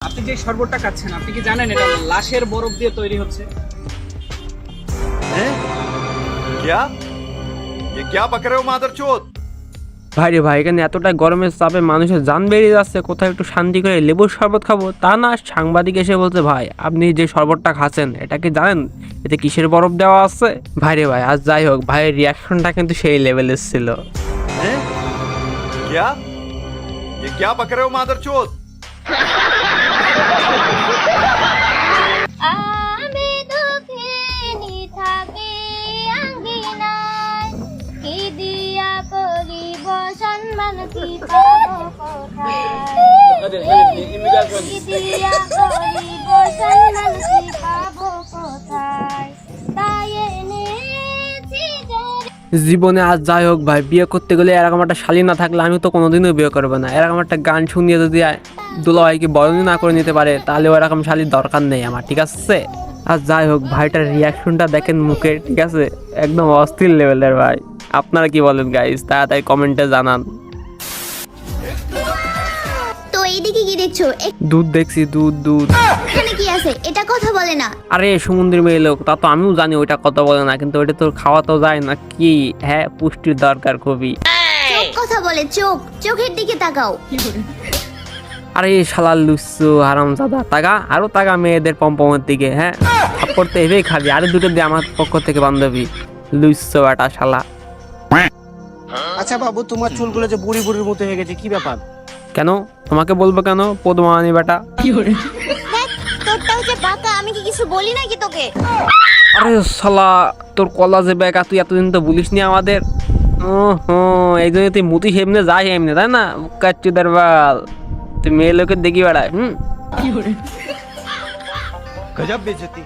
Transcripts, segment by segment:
আপনি যে শরবতটা খাচ্ছেন আপনি কি জানেন এটা লাশের বরফ দিয়ে তৈরি হচ্ছে? क्या ये क्या पक रहे हो मादरचोद? ভাই রে ভাই, এখানে এতটা গরমের চাপে মানুষের জান বেরিয়ে যাচ্ছে, কোথাও একটু শান্তি করে লেবুর শরবত খাবো, তা না সাংবাদিক এসে বলছে ভাই আপনি যে শরবতটা খাচ্ছেন এটা কি জানেন এতে কিসের বরফ দেওয়া আছে? ভাই রে ভাই, আজ যাই হোক ভাইয়ের রিয়াকশনটা কিন্তু সেই লেভেলের ছিল। क्या ये क्या पक रहे हो मादरचोद? আমি দুঃখিনী থাকি আঙ্গিনায়, কি দিয়া করিব সম্মান কি পাবো কোথায়? কি দিয়া করিব সম্মান কি পাবো কোথায়? তাই এনেছি জোরে। জীবনে আজ যাই হোক ভাই, বিয়ে করতে গেলে এরকম একটা শালী না থাকলে আমি তো কোনোদিনও বিয়ে করবো না। এরকম একটা গান শুনিয়ে যদি দুলাভাইকে বরণই না করে নিতে পারে তাহলে ওরকম শালীর দরকার নেই আমার, ঠিক আছে? আর যাই হোক ভাইটার রিয়াকশনটা দেখেন মুখে, ঠিক আছে, একদম অস্থির লেভেলের ভাই। আপনারা কি বলেন গাইস, তাড়াতাড়ি কমেন্টে জানান। তো এইদিকে কি দেখছো? দুধ দেখছি, দুধ। এখানে কি আছে? এটা কথা বলে না। আরে সমুদ্রের মেয়ে লোক, তা তো আমিও জানি ওইটা কথা বলে না, কিন্তু ওইটা তোর খাওয়া তো যায় না কি? হ্যাঁ, পুষ্টির দরকার খুবই। চোখ কথা বলে, চোখের দিকে তাকাও। আরে শালার লুচ্ছু হারামজাদা, তাগা আরো তাগা মেয়েদের পম্পমের দিকে। হ্যাঁ, থাপ্পড় তো এবেই খাবি, আরে দুটো দিয়ে আমার পক্ষ থেকে বান্ধবী। লুচ্ছু একটা শালা। আচ্ছা বাবু, তোমার চুলগুলো যে বুড়ি বুড়ির মতো হয়ে গেছে, কি ব্যাপার? কেন তোমাকে বলবো কেন পদ্মানি বেটা? তোরটাও যে বাঁকা, আমি কি কিছু বলি নাকি তোকে? আরে শালা, তোর কলা যে বেকা, তুই এতদিন তো বলিসনি আমাদের। এই জন্য তুই মুতি সেমনে যাই এমনি, তাই না? কাচ্চুদার বাল, তুই মেয়ে লোকের দেখি বেড়ায়। गजब बेइज्जती।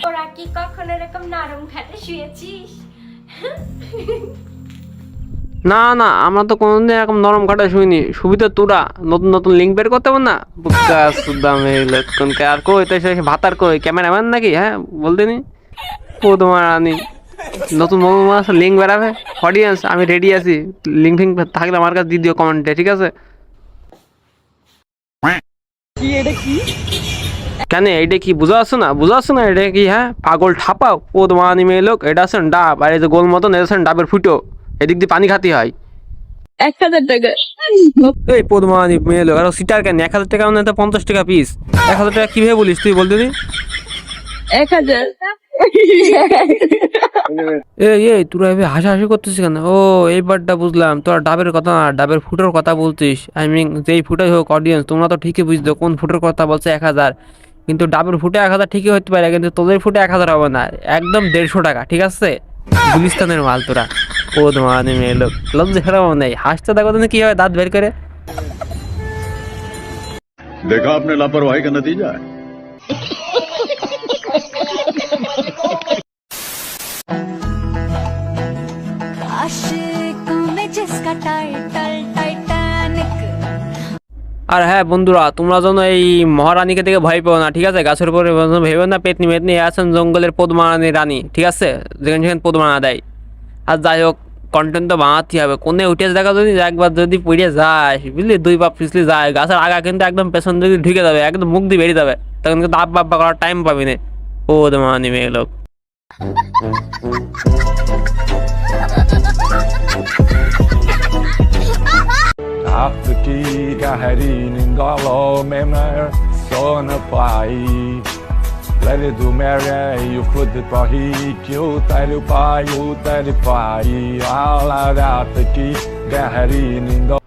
তোরা কি কখনো এরকম নরম খাটে শুয়েছিস? না না, আমরা তো কোনোদিন এরকম নরম কাটা শুইনি। সুবিধা তোরা নতুন নতুন লিঙ্ক বের করতে পার না? বুকা সুদাম আর কই তো সে ভাতার কই ক্যামেরাম্যান নাকি? হ্যাঁ বলতে নি তোমার আনি নতুন লিঙ্ক বেরাবে। অডিয়েন্স আমি রেডি আছি, লিঙ্ক ফিঙ্ক থাকলে আমার কাছে দিয়ে দিও কমেন্টে, ঠিক আছে? কি এটা কি? কেন এইটা কি বুঝা আসছো না এটা কি? হ্যাঁ পাগল ঠাপাও পদমানি মেয়ে লোক, এটা আছেন ডাব, আর এই যে গোল মতন এটা আছেন ডাবের ফুটো, এদিক দিয়ে পানি খাতে হয়। 1000 টাকা। এই পদমানি মেয়ে লোক, আর সিটার কেন 1000 টাকা মানে 50 টাকা পিস? 1000 টাকা কিভাবে বলিস তুই, বলতে নি? 1000। এই তোরা এভাবে হাসাহাসি করতেছিস কেন? ও এইবারটা বুঝলাম, তোরা ডাবের কথা না, ডাবের ফুটোর কথা বলছিস। আই মিন যেই ফুটোই হোক, অডিয়েন্স তোমরা তো ঠিকই বুঝতো কোন ফুটোর কথা বলছে 1000, কিন্তু ডাবের ফুটে 1000 ঠিকই হতে পারে, কিন্তু তোদের ফুটে 1000 হবে না, একদম 150 টাকা, ঠিক আছে? গুলিস্তানের মাল তোরা। ও মানে মেয়ে লোক, লজ্জা খারাপ নেই, হাসতে দেখো তুমি কি হয় দাঁত বের করে। देखा आपने लापरवाही का नतीजा है। আর হ্যাঁ বন্ধুরা, তোমরা যেন এই মহারানীকে দেখে ভয় পেও না, ঠিক আছে? গাছের উপরে ভেবে না পেতনি মেতনি আছেন জঙ্গলের পদ্মারানী রানী, ঠিক আছে? যেখানে সেখানে পদ্মারানা দেয়। আর যাই হোক, কন্টেন্ট তো বানাতে হবে। কোনে উঠে দেখা যদি একবার যদি পড়ে যায়, বুঝলি, 2 পা পিছলি যায়, গাছের আগা কিন্তু একদম পেছন দিকে ঢুকে যাবে, একদম মুখ দিয়ে বেরিয়ে যাবে, তখন কিন্তু আব্বা করার টাইম পাবি না। পদ্মারানী মেয়ে লোক। After gahari nindalo memar sona pai let it do marry you put the pahi kyo tailu pai ala after gahari nindalo।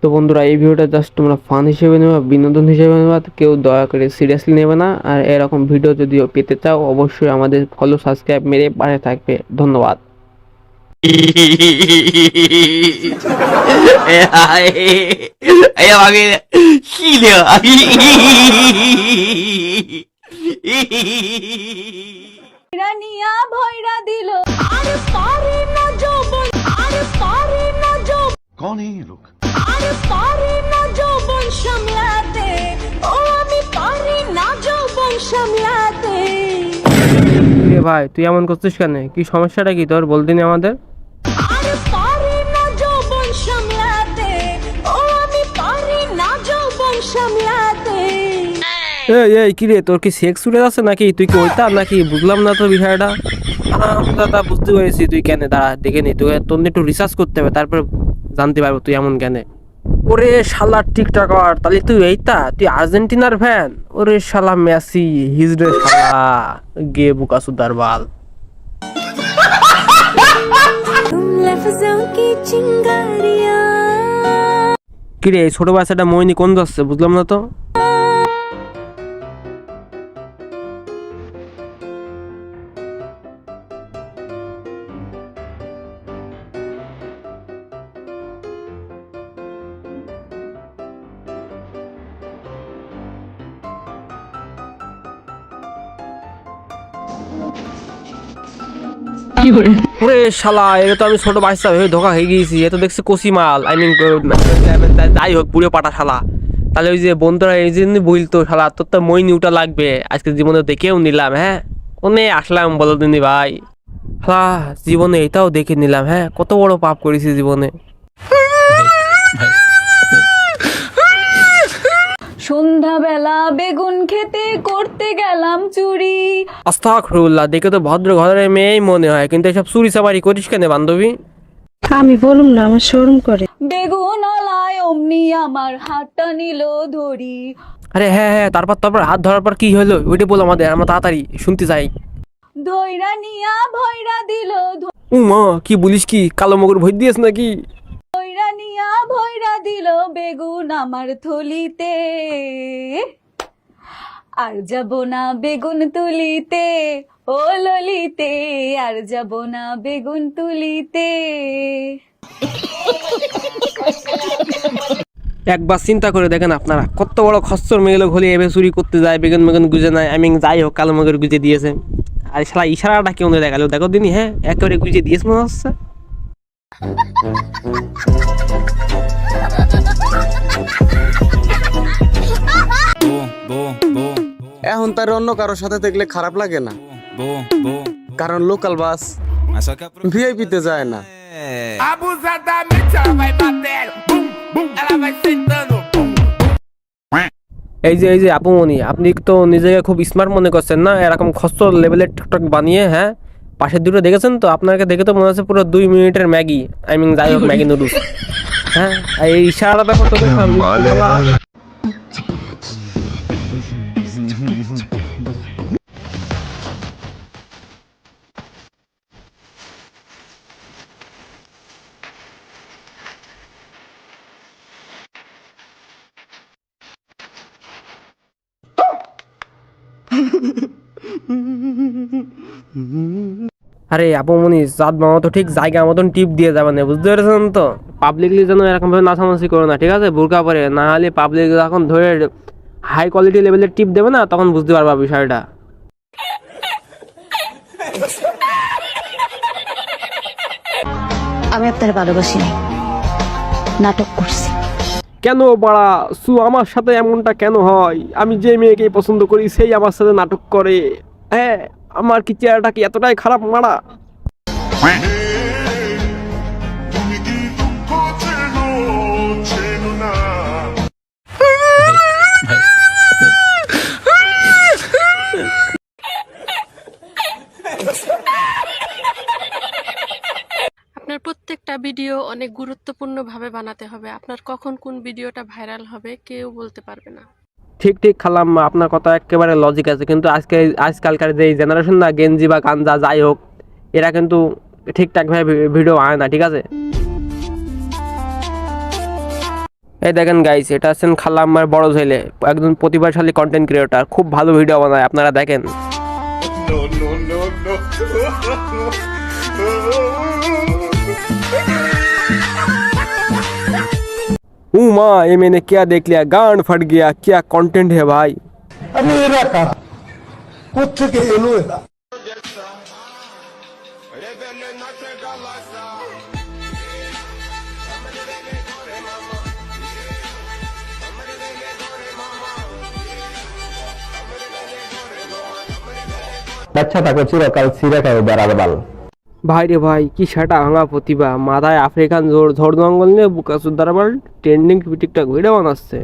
তো বন্ধুরা, এই ভিডিওটা জাস্ট তোমরা ফান হিসেবে নেবে, বিনোদন হিসেবে নেবে, কেউ দয়া করে সিরিয়াসলি নেবে না। আর এরকম ভিডিও যদিও পেতে চাও অবশ্যই আমাদের ফলো সাবস্ক্রাইব মেরে পাশে থাকবে। ধন্যবাদ। রানিয়া ভয়রা দিল, আর পারে না যৌবন, আর পারে না যৌবন, कौन है ये लोग? আর পারে না যৌবন সামলাতে, ও আমি পারি না যৌবন সামলাতে। ভাই তুই এমন করছিস কেন? কি সমস্যাটা কি তোর, বলদিনি আমাদের? আর পারে না যৌবন সামলাতে, সামলাতে। এই এই কি রে, তোর কি সেক্স উঠে যাচ্ছে নাকি? তুই কি ওইটা নাকি? বুঝলাম না তো বিষয়টা। দাদা বুঝতে পেরেছি তুই কেন। দাঁড়া দেখে নি, তুই তোর একটু রিসার্চ করতে হবে, তারপর জানতে পারবো তুই এমন কেন। ওরে শালা টিকটকার, তাহলে তুই এইটা, তুই আর্জেন্টিনার ফ্যান? ওরে শালা মেসি হিজড়ে শালা গে বুকাসুদার বাল। কিরে এই ছোট বাচ্চাটা মইনি কোন যাচ্ছে বুঝলাম না তো। ওরে শালা, এটা তো আমি ছোট বাচ্চা হয়ে ধোকা হয়ে গিয়েছি। এ তো দেখছি কচি মাল, আই মিন যাই হোক বুড়ো পাটা শালা। তাহলে ওই যে বন্ধুরা এই জন্য বলতো শালা তোর তো মই নিউটা লাগবে, আজকে জীবনে দেখেও নিলাম। হ্যাঁ কোনে আসলাম বলো দিনি ভাই, শালা জীবনে এটাও দেখে নিলাম। হ্যাঁ কত বড় পাপ করেছি জীবনে। সন্ধ্যাবেলা বেগুন খেতে করতে গেলাম চুরি। আস্তাগফিরুল্লাহ, দেখে তো ভদ্র ঘরের মেয়েই মনে হয়, কিন্তু এসব চুরি চামারি করিস কেন বান্ধবী? আমি বলুম না, আমার শরম করে। বেগুন আলায় অমনি আমার হাতটা নিল ধরি। আরে হ্যাঁ হ্যাঁ, তারপর হাত ধরার পর কি হলো ওইটা বল আমাদের, আমরা তাড়াতাড়ি শুনতে চাই। ধইরা নিয়া ভয়রা দিল, মা কি বলিস, কি কালো মগর ভয় দিয়েছ নাকি? ধইরা নিয়া ভয়রা দিল বেগুন আমার থলিতে। আর যাব না বেগুন তুলিতে, ও ললিতে, আর যাব না বেগুন তুলিতে। একবার চিন্তা করে দেখেন আপনারা, কত বড় খচ্চর মেয়েগুলো ঘলে এভাবে চুরি করতে যায়, বেগুন বেগুন গুজে নেয়। আমি যাই হোক কালো মগর গুজে দিয়েছে। আর শালা ইশারাটা কেউ দেখালো, দেখো দিনই। হ্যাঁ একেবারে গুজে দিয়েছে মনে হচ্ছে। এখন তার অন্য কারোর সাথে দেখলে খারাপ লাগে না, কারণ লোকাল বাস ভিআইপি তে যায় না। এই যে আপুমনি, আপনি তো নিজেকে খুব স্মার্ট মনে করছেন না, এরকম খচ্চর লেভেলের টিকটক বানিয়ে। হ্যাঁ পাশের দুটো দেখেছেন তো, আপনাকে দেখে তো মনে হচ্ছে পুরো 2 মিনিটের ম্যাগি, আই মিন যাই হোক ম্যাগি নুডলস। হ্যাঁ এই ইশারা ব্যাপার তো আরে আপুমনি, জাত মামা তো ঠিক জায়গা মতন টিপ দিয়ে যাবেন, বুঝতে পেরেছেন তো? পাবলিকলি যেন এরকম ভাবে নাচানাচি করো না, ঠিক আছে? বোরকা পরে, না হলে পাবলিক যখন ধরে হাই কোয়ালিটি লেভেলের টিপ দেবে না, তখন বুঝতে পারবা বিষয়টা। আমি আপনার ভালোবাসি নাই, নাটক করছি। কেন বাড়া সু আমার সাথে এমনটা কেন হয়? আমি যে মেয়েকে পছন্দ করি সেই আমার সাথে নাটক করে। হ্যাঁ আমার কি চেহারাটা কি এতটাই খারাপ মারা? আপনার প্রত্যেকটা ভিডিও অনেক গুরুত্বপূর্ণভাবে বানাতে হবে। আপনার কখন কোন ভিডিওটা ভাইরাল হবে কেউ বলতে পারবে না। ঠিক খালাম, আপনার কথা একেবারে লজিক আছে, কিন্তু আজকালকার যে জেনারেশন না, গেঞ্জি বা গাঞ্জা যাই হোক, এরা কিন্তু ঠিকঠাকভাবে ভিডিও আয় না, ঠিক আছে? এই দেখেন গাইস, এটা আছেন খালাম্মার বড় ছেলে, একজন প্রতিভাশালী কন্টেন্ট ক্রিয়েটর, খুব ভালো ভিডিও বানায়, আপনারা দেখেন। माँ ये मैंने क्या देख लिया, गांड फट गया, क्या कंटेंट है भाई। বাচ্চা তাকে চিরকাল ছিঁড়ে খাবে বেড়ার বাল। ভাই রে ভাই, কি সেটা ভাঙা প্রতিভা, মাথায় আফ্রিকান ঝড় জঙ্গল নিয়ে বুকাসুদার বাল ট্রেন্ডিং টিকটক ভিডিও বানাচ্ছে।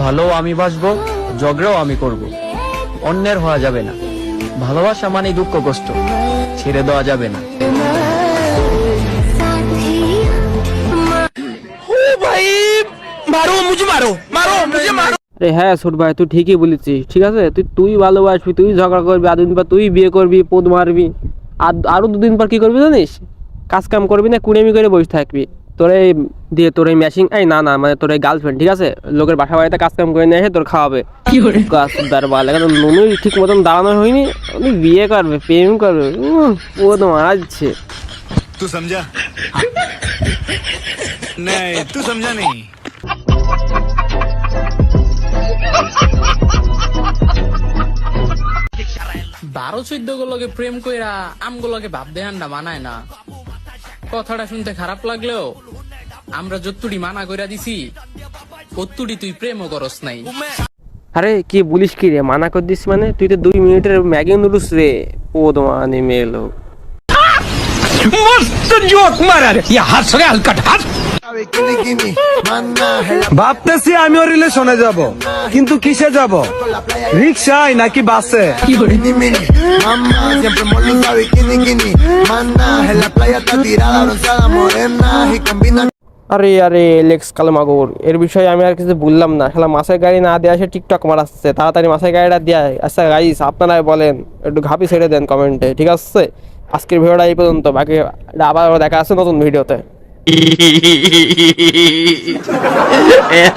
ভালো আমি বাসবো, ঝগড়াও আমি করব, অন্যের হওয়া যাবে না। ভালোবাসা মানে দুঃখ কষ্ট, ছেড়ে দেওয়া যাবে না। আরে হ্যাঁ ছোট ভাই, তুই ঠিকই বলেছিস। ঠিক আছে, তুই ভালোবাসবি, তুই ঝগড়া করবি, আর দুদিন পর তুই বিয়ে করবি, পোদ মারবি, আর আরো দুদিন পর কি করবি জানিস? কাজ কাম করবি না, কুড়েমি করে বসে থাকবি। তোর এই দিয়ে তোর এই ম্যাচিং, এই না না মানে তোর এই গার্লফ্রেন্ড, ঠিক আছে, লোকের বাসা বাড়িতে কাজ কাম করে নিয়ে এসে তোর খাওয়াবে। নুনুই ঠিক মতন দাঁড়ানো হয়নি, উনি বিয়ে করবে, প্রেম করবে, পোদ মারাচ্ছে। तू समझा? नहीं, तू समझा नहीं। 12-14 গুলোকে প্রেম কইরা আমগুলোকে ভাব দেহানটা মানায় না। কথাটা শুনতে খারাপ লাগলেও আমরা যত্তুড়ি মানা কইরা দিছি, কত্তুড়ি তুই প্রেমও করস নাই। আরে কি বলিস কি রে, মানা করে দিস মানে? তুই তো 2 মিনিটের ম্যাগি নুডলস রে, পোদ মানে মেয়ে লোক। ভাবতেছি আমিও রিলেশনে যাব, কিন্তু কিসে যাব? রিক্সায় নাকি বাসে? আরে আরে লেক্স কালমাগর, এর বিষয়ে আমি আর কিছু বললাম না। খেলা মাছের গাড়ি না দিয়ে আসে টিকটক মারাচ্ছে, তাড়াতাড়ি মাছের গাড়িটা দেয়। আচ্ছা গাইস, আপনারাই বলেন, একটু ঘাপি ছেড়ে দেন কমেন্টে, ঠিক আছে? আজকের ভিডিওটা এই পর্যন্ত, বাকি আবার দেখা আছে নতুন ভিডিওতে। Eh,